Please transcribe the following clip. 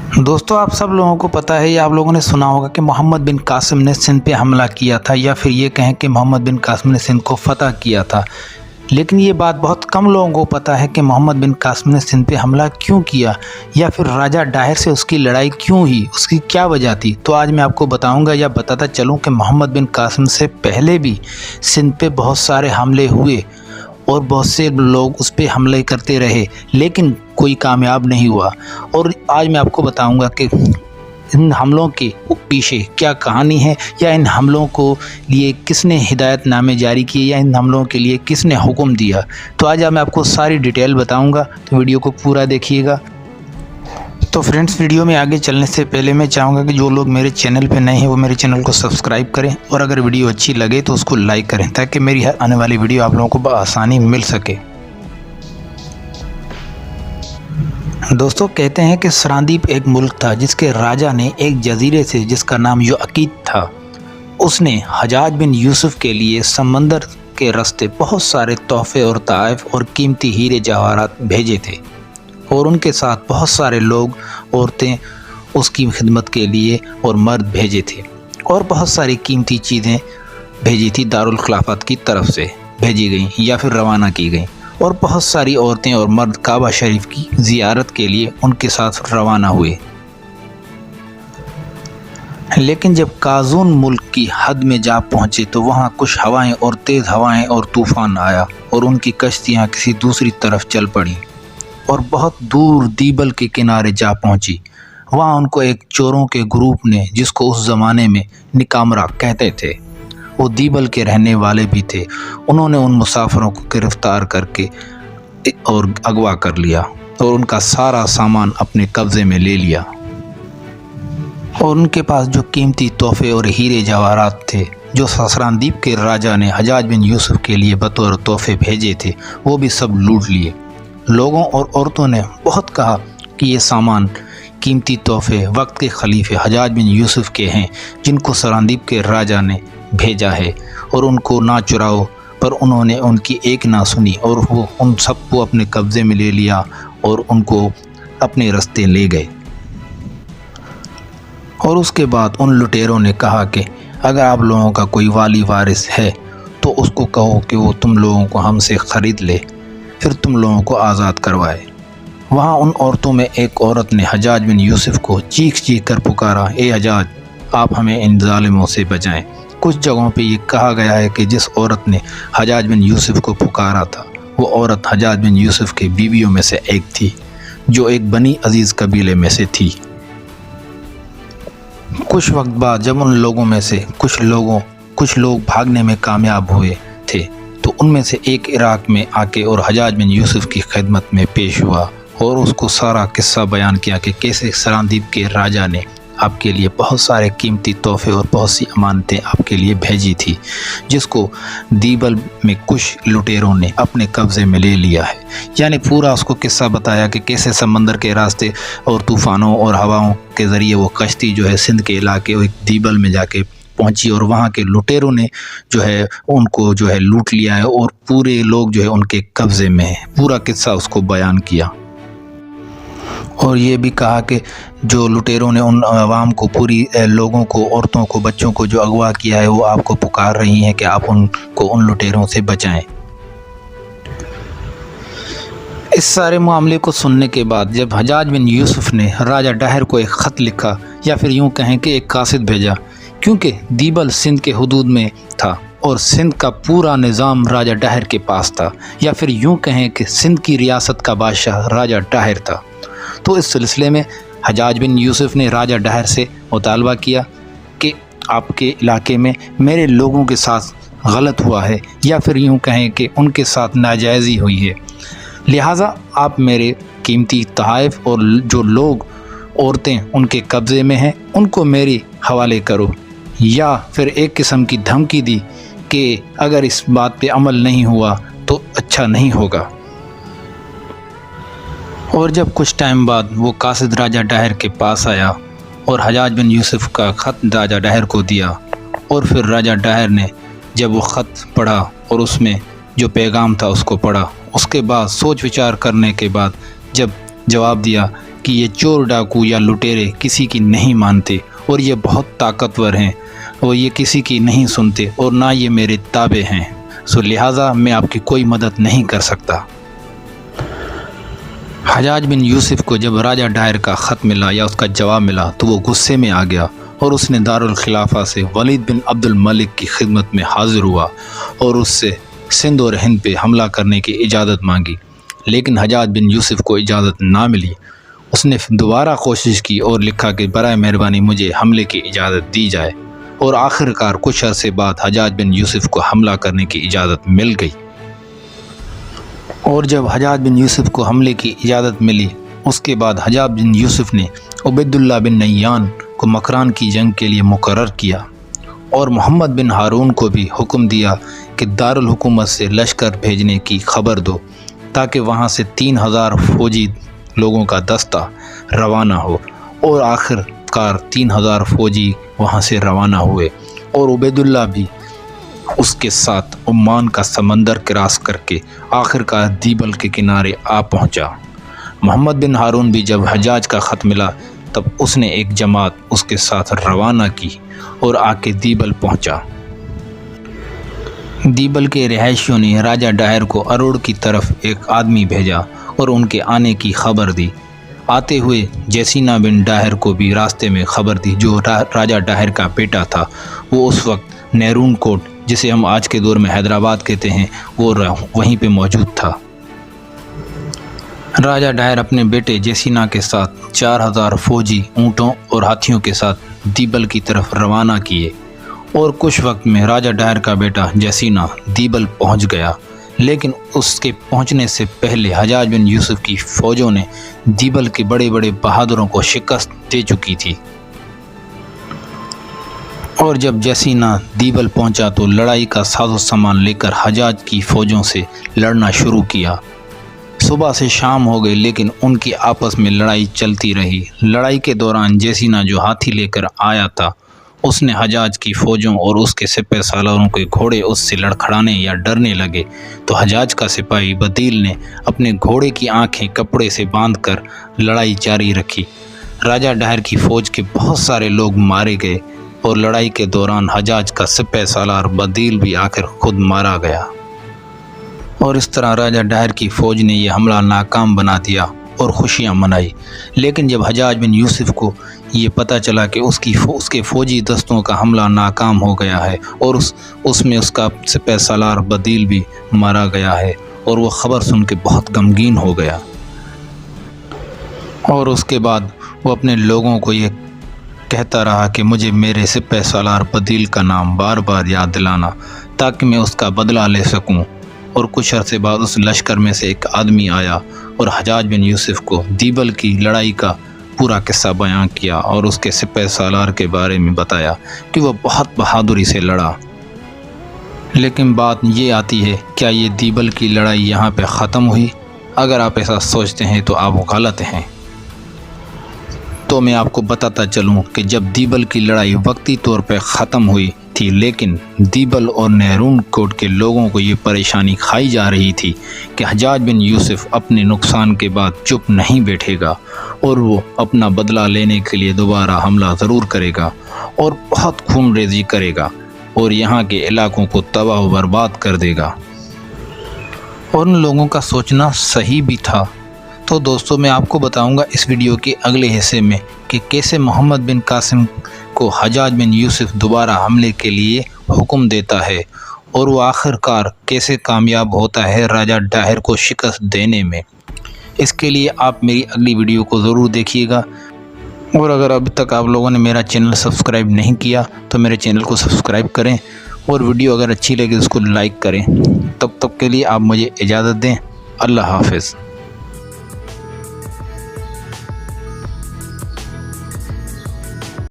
दोस्तों, आप सब लोगों को पता है या आप लोगों ने सुना होगा कि मोहम्मद बिन कासिम ने सिंध पे हमला किया था, या फिर ये कहें कि मोहम्मद बिन कासिम ने सिंध को फतह किया था। लेकिन ये बात बहुत कम लोगों को पता है कि मोहम्मद बिन कासिम ने सिंध पे हमला क्यों किया, या फिर राजा डाहिर से उसकी लड़ाई क्यों हुई, उसकी क्या वजह थी। तो आज मैं आपको बताऊंगा या बताता चलूं कि मोहम्मद बिन कासिम से पहले भी सिंध पे बहुत सारे हमले हुए और बहुत से लोग उस पर हमले करते रहे, लेकिन कोई कामयाब नहीं हुआ। और आज मैं आपको बताऊंगा कि इन हमलों के पीछे क्या कहानी है, या इन हमलों को लिए किसने हिदायतनामे जारी किए, या इन हमलों के लिए किसने हुक्म दिया। तो आज मैं आपको सारी डिटेल बताऊंगा, तो वीडियो को पूरा देखिएगा। तो फ्रेंड्स, वीडियो में आगे चलने से पहले मैं चाहूँगा कि जो लोग मेरे चैनल पे नए हैं वो मेरे चैनल को सब्सक्राइब करें, और अगर वीडियो अच्छी लगे तो उसको लाइक करें, ताकि मेरी हर आने वाली वीडियो आप लोगों को बआसानी मिल सके। दोस्तों, कहते हैं कि सरांदीप एक मुल्क था जिसके राजा ने एक जजीरे से, जिसका नाम युअकीद था, उसने हजाज बिन यूसुफ के लिए समंदर के रास्ते बहुत सारे तोहफे और तोहफ़े और कीमती हीरे जवाहरात भेजे थे, और उनके साथ बहुत सारे लोग, औरतें उसकी खिदमत के लिए और मर्द भेजे थे, और बहुत सारी कीमती चीज़ें भेजी थी। दारुल खिलाफत की तरफ से भेजी गई या फिर रवाना की गई, और बहुत सारी औरतें और मर्द काबा शरीफ की ज़ियारत के लिए उनके साथ रवाना हुए। लेकिन जब काजून मुल्क की हद में जा पहुँचे तो वहाँ कुछ हवाएं और तेज़ हवाएं और तूफ़ान आया, और उनकी कश्तियाँ किसी दूसरी तरफ चल पड़ी और बहुत दूर दीबल के किनारे जा पहुंची। वहाँ उनको एक चोरों के ग्रुप ने, जिसको उस ज़माने में निकामरा कहते थे, वो दीबल के रहने वाले भी थे, उन्होंने उन मुसाफिरों को गिरफ्तार करके और अगवा कर लिया, और उनका सारा सामान अपने कब्ज़े में ले लिया। और उनके पास जो कीमती तोहफे और हीरे जवाहरात थे, जो सरांदीप के राजा ने हजाज बिन यूसुफ के लिए बतौर तोहफे भेजे थे, वो भी सब लूट लिए। लोगों और औरतों ने बहुत कहा कि ये सामान, कीमती तोहफे वक्त के खलीफे हजाज बिन यूसुफ के हैं, जिनको सरांदीप के राजा ने भेजा है, और उनको ना चुराओ। पर उन्होंने उनकी एक ना सुनी, और वो उन सबको अपने कब्ज़े में ले लिया और उनको अपने रास्ते ले गए। और उसके बाद उन लुटेरों ने कहा कि अगर आप लोगों का कोई वाली वारिस है तो उसको कहो कि वो तुम लोगों को हमसे ख़रीद ले, फिर तुम लोगों को आज़ाद करवाए। वहाँ उन औरतों में एक औरत ने हजाज बिन यूसुफ को चीख चीख कर पुकारा, ए हजाज, आप हमें इन जालिमों से बचाएं। कुछ जगहों पे ये कहा गया है कि जिस औरत ने हजाज बिन यूसुफ को पुकारा था, वो औरत हजाज बिन यूसुफ की बीवियों में से एक थी, जो एक बनी अजीज़ कबीले में से थी। कुछ वक्त बाद जब उन लोगों में से कुछ लोग भागने में कामयाब हुए थे, तो उनमें से एक इराक में आके और हजाज बिन यूसुफ की खिदमत में पेश हुआ, और उसको सारा किस्सा बयान किया कि कैसे सरांदीप के राजा ने आपके लिए बहुत सारे कीमती तोहफे और बहुत सी अमानतें आपके लिए भेजी थी, जिसको दीबल में कुछ लुटेरों ने अपने कब्ज़े में ले लिया है। यानी पूरा उसको किस्सा बताया कि कैसे समंदर के रास्ते और तूफ़ानों और हवाओं के ज़रिए वो कश्ती जो है सिंध के इलाके और दीबल में जाके पहुंची, और वहाँ के लुटेरों ने जो है उनको जो है लूट लिया है, और पूरे लोग जो है उनके कब्ज़े में है। पूरा किस्सा उसको बयान किया, और ये भी कहा कि जो लुटेरों ने उन आवाम को, पूरी लोगों को, औरतों को, बच्चों को जो अगवा किया है, वो आपको पुकार रही हैं कि आप उनको उन लुटेरों से बचाएं। इस सारे मामले को सुनने के बाद जब हजाज बिन यूसुफ ने राजा डाहिर को एक ख़त लिखा, या फिर यूँ कहें कि एक कासिद भेजा, क्योंकि दीबल सिंध के हुदूद में था और सिंध का पूरा निज़ाम राजा डाहिर के पास था, या फिर यूँ कहें कि सिंध की रियासत का बादशाह राजा डाहिर था। तो इस सिलसिले में हजाज बिन यूसुफ ने राजा डाहिर से मुतालबा किया कि आपके इलाके में मेरे लोगों के साथ गलत हुआ है, या फिर यूँ कहें कि उनके साथ नाजायज़ी हुई है, लिहाजा आप मेरे कीमती तोहफ़े और जो लोग, औरतें उनके कब्ज़े में हैं, उनको मेरे हवाले करो। या फिर एक किस्म की धमकी दी कि अगर इस बात पे अमल नहीं हुआ तो अच्छा नहीं होगा। और जब कुछ टाइम बाद वो कासिद राजा डाहिर के पास आया और हजाज बिन यूसुफ का ख़त राजा डाहिर को दिया, और फिर राजा डाहिर ने जब वो ख़त पढ़ा और उसमें जो पैगाम था उसको पढ़ा, उसके बाद सोच विचार करने के बाद जब जवाब दिया کہ یہ چور ڈاکو یا لٹیرے کسی کی نہیں مانتے اور یہ بہت طاقتور ہیں اور یہ کسی کی نہیں سنتے اور نہ یہ میرے تابع ہیں، سو لہٰذا میں آپ کی کوئی مدد نہیں کر سکتا۔ حجاج بن یوسف کو جب راجہ ڈاہر کا خط ملا یا اس کا جواب ملا تو وہ غصے میں آ گیا اور اس نے دارالخلافہ سے ولید بن عبد الملک کی خدمت میں حاضر ہوا اور اس سے سندھ اور ہند پہ حملہ کرنے کی اجازت مانگی، لیکن حجاج بن یوسف کو اجازت نہ ملی۔ اس نے دوبارہ کوشش کی اور لکھا کہ برائے مہربانی مجھے حملے کی اجازت دی جائے، اور آخر کار کچھ عرصے بعد حجاج بن یوسف کو حملہ کرنے کی اجازت مل گئی۔ اور جب حجاج بن یوسف کو حملے کی اجازت ملی، اس کے بعد حجاج بن یوسف نے عبید اللہ بن نیان کو مکران کی جنگ کے لیے مقرر کیا اور محمد بن ہارون کو بھی حکم دیا کہ دارالحکومت سے لشکر بھیجنے کی خبر دو تاکہ وہاں سے 3000 فوجی لوگوں کا دستہ روانہ ہو، اور آخر کار 3000 فوجی وہاں سے روانہ ہوئے اور عبید اللہ بھی اس کے ساتھ عمان کا سمندر کراس کر کے آخر کار دیبل کے کنارے آ پہنچا۔ محمد بن ہارون بھی جب حجاج کا خط ملا تب اس نے ایک جماعت اس کے ساتھ روانہ کی اور آ کے دیبل پہنچا۔ دیبل کے رہائشیوں نے راجہ ڈاہر کو اروڑ کی طرف ایک آدمی بھیجا اور ان کے آنے کی خبر دی۔ آتے ہوئے جیسینا بن ڈاہر کو بھی راستے میں خبر دی، جو راجہ ڈاہر کا بیٹا تھا۔ وہ اس وقت نیرون کوٹ، جسے ہم آج کے دور میں حیدرآباد کہتے ہیں، وہ وہیں پہ موجود تھا۔ راجہ ڈاہر اپنے بیٹے جیسینا کے ساتھ 4000 فوجی اونٹوں اور ہاتھیوں کے ساتھ دیبل کی طرف روانہ کیے، اور کچھ وقت میں راجہ ڈاہر کا بیٹا جیسینا دیبل پہنچ گیا، لیکن اس کے پہنچنے سے پہلے حجاج بن یوسف کی فوجوں نے دیبل کے بڑے بڑے بہادروں کو شکست دے چکی تھی۔ اور جب جیسینا دیبل پہنچا تو لڑائی کا ساز و سامان لے کر حجاج کی فوجوں سے لڑنا شروع کیا۔ صبح سے شام ہو گئی لیکن ان کی آپس میں لڑائی چلتی رہی۔ لڑائی کے دوران جیسینا جو ہاتھی لے کر آیا تھا، اس نے حجاج کی فوجوں اور اس کے سپہ سالاروں کے گھوڑے اس سے لڑکھڑانے یا ڈرنے لگے تو حجاج کا سپاہی بدیل نے اپنے گھوڑے کی آنکھیں کپڑے سے باندھ کر لڑائی جاری رکھی۔ راجہ ڈاہر کی فوج کے بہت سارے لوگ مارے گئے اور لڑائی کے دوران حجاج کا سپہ سالار بدیل بھی آخر خود مارا گیا، اور اس طرح راجہ ڈاہر کی فوج نے یہ حملہ ناکام بنا دیا اور خوشیاں منائی۔ لیکن جب حجاج بن یوسف کو یہ پتہ چلا کہ اس کے فوجی دستوں کا حملہ ناکام ہو گیا ہے اور اس میں اس کا سپہ سالار بدیل بھی مارا گیا ہے، اور وہ خبر سن کے بہت غمگین ہو گیا، اور اس کے بعد وہ اپنے لوگوں کو یہ کہتا رہا کہ مجھے میرے سپہ سالار بدیل کا نام بار بار یاد دلانا تاکہ میں اس کا بدلہ لے سکوں۔ اور کچھ عرصے بعد اس لشکر میں سے ایک آدمی آیا اور حجاج بن یوسف کو دیبل کی لڑائی کا پورا قصہ بیان کیا اور اس کے سپہ سالار کے بارے میں بتایا کہ وہ بہت بہادری سے لڑا۔ لیکن بات یہ آتی ہے، کیا یہ دیبل کی لڑائی یہاں پہ ختم ہوئی؟ اگر آپ ایسا سوچتے ہیں تو آپ غلط ہیں۔ تو میں آپ کو بتاتا چلوں کہ جب دیبل کی لڑائی وقتی طور پہ ختم ہوئی تھی، لیکن دیبل اور نیرون کوٹ کے لوگوں کو یہ پریشانی کھائی جا رہی تھی کہ حجاج بن یوسف اپنے نقصان کے بعد چپ نہیں بیٹھے گا اور وہ اپنا بدلہ لینے کے لیے دوبارہ حملہ ضرور کرے گا اور بہت خون ریزی کرے گا اور یہاں کے علاقوں کو تباہ و برباد کر دے گا۔ اور ان لوگوں کا سوچنا صحیح بھی تھا۔ تو دوستو، میں آپ کو بتاؤں گا اس ویڈیو کے اگلے حصے میں کہ کیسے محمد بن قاسم کو حجاج بن یوسف دوبارہ حملے کے لیے حکم دیتا ہے اور وہ آخر کار کیسے کامیاب ہوتا ہے راجہ ڈاہر کو شکست دینے میں۔ اس کے لیے آپ میری اگلی ویڈیو کو ضرور دیکھیے گا، اور اگر ابھی تک آپ لوگوں نے میرا چینل سبسکرائب نہیں کیا تو میرے چینل کو سبسکرائب کریں، اور ویڈیو اگر اچھی لگے تو اس کو لائک کریں۔ تب تک کے لیے آپ مجھے اجازت دیں۔ اللہ حافظ۔